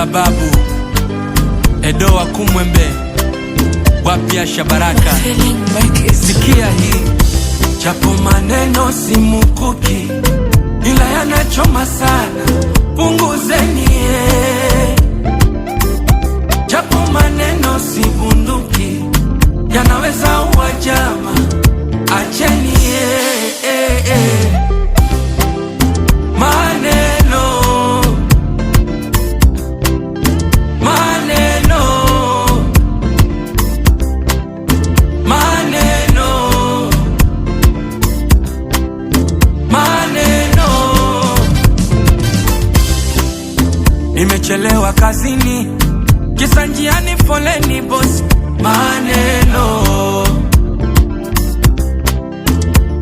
la babu Edo wa Kumwembe wapia Shabaraka. Sikia hii, japo maneno si mukuki ila yanachoma sana, punguzeni japo maneno si bunduki yanaweza uwajama, acheni nimechelewa kazini, kisa njiani foleni boss. Maneno,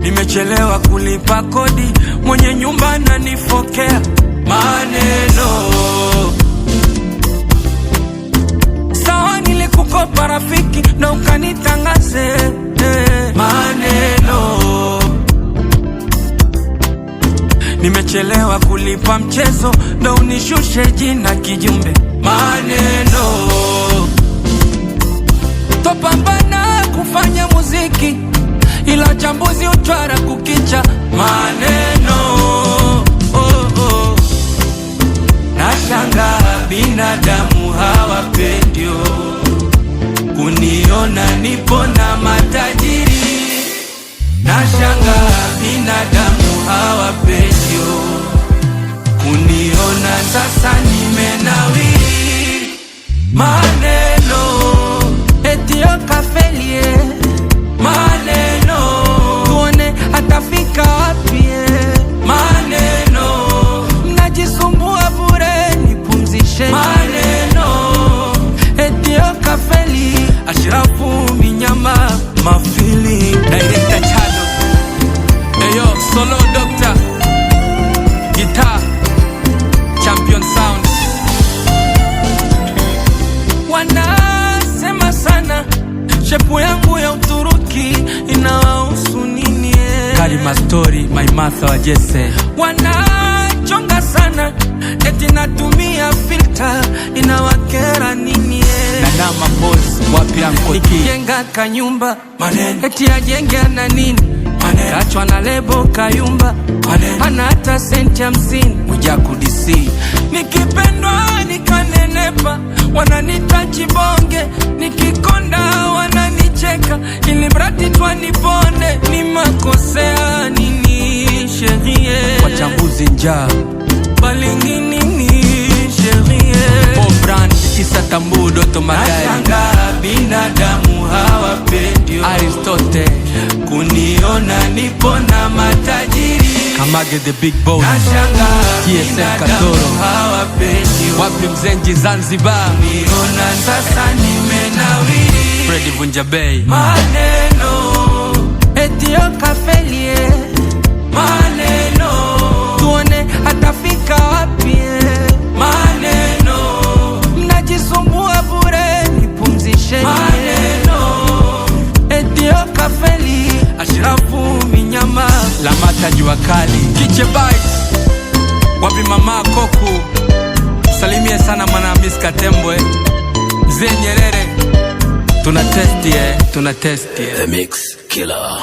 nimechelewa kulipa kodi, mwenye nyumba ananifokea. Maneno, sawa nilikukopa rafiki na ukanitangaze. Maneno, nimechelewa kulipa mchezo ndo unishushe jina kijumbe. Maneno, topambana kufanya muziki ila chambuzi utwara kukicha. Maneno, nashanga binadamu hawapendio kuniona nipo na matajiri. Nashanga binadamu hawapendio kuniona sasa nimenawiri. Maneno, etio kafelie. Maneno, tuone atafika wapi. Maneno, mnajisumbua bure nipumzishe. Maneno, etio kafeli. Ashrafu Minyama Mafili Director Chado. Eyo Solo Doctor Guitar Champion Sound. Wanasema sana shepu yangu ya Uturuki inawahusu nini? Karima Story, My Martha wa Jesse. Wanachonga sana eti natumia filter inawakera nini? Nanama boss wapi anko nikijenga kanyumba eti ajenge na nini? Kachwa na lebo kayumba hana hata senti 50 uja kudisi. Nikipendwa nikanenepa wananita chibonge, nikikonda wananicheka ili mradi twanipone. Ni makosea nini sherie? Wachambuzi njaa balingi nini sherie? Oh brand kisa tambu doto magari. Nashanga binadamu hawapendio Aristote kuniona nipo na matajiri. Kamage the big boss. Nashanga binadamu hawapendio wapi Mzenji Zanzibar kuniona sasa nimenawiri. Freddy Vunja Bay. Maneno, etio kafelie. Maneno, tuone atafika wapi. Maneno, mnajisumbua bure nipumzishe. Maneno, etio kafeli. Ashrafu Minyama Lamata jua kali. Kiche Bites wapi mama Koku. Salimie sana mwana Miss Katembwe. Mzee Nyerere. Tuna testi. The Mix Killer.